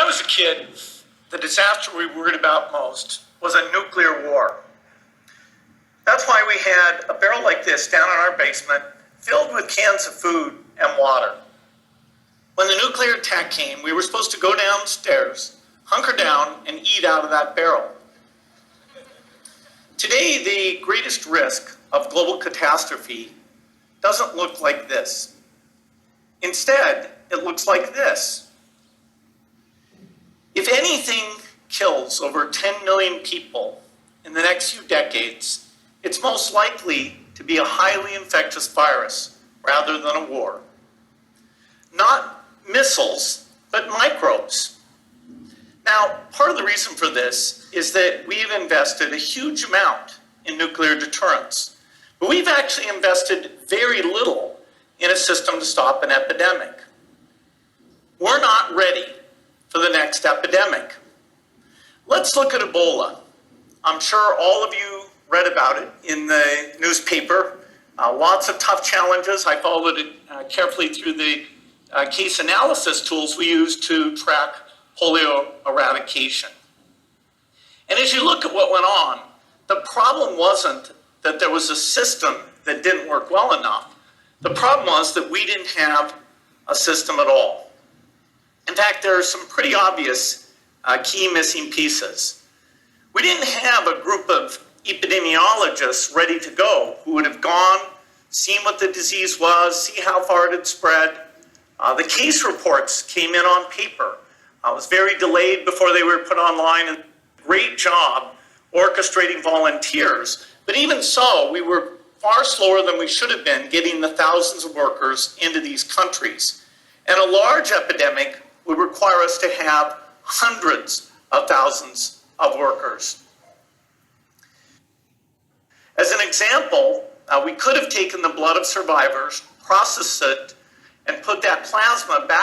I was a kid, the disaster we worried about most was a nuclear war. That's why we had a barrel like this down in our basement, filled with cans of food and water. When the nuclear attack came, we were supposed to go downstairs, hunker down, and eat out of that barrel. Today, the greatest risk of global catastrophe doesn't look like this. Instead, it looks like this. If anything kills over 10 million people in the next few decades, it's most likely to be a highly infectious virus rather than a war. Not missiles, but microbes. Now, part of the reason for this is that we've invested a huge amount in nuclear deterrence, but we've actually invested very little in a system to stop an epidemic. We're not ready for the next epidemic. Let's look at Ebola. I'm sure all of you read about it in the newspaper. Lots of tough challenges. I followed it carefully through the case analysis tools we use to track polio eradication. And as you look at what went on, the problem wasn't that there was a system that didn't work well enough. The problem was that we didn't have a system at all. In fact, there are some pretty obvious key missing pieces. We didn't have a group of epidemiologists ready to go who would have gone, seen what the disease was, see how far it had spread. The case reports came in on paper. It was very delayed before they were put online, and great job orchestrating volunteers. But even so, we were far slower than we should have been getting the thousands of workers into these countries. And a large epidemic would require us to have hundreds of thousands of workers. As an example, we could have taken the blood of survivors, processed it, and put that plasma back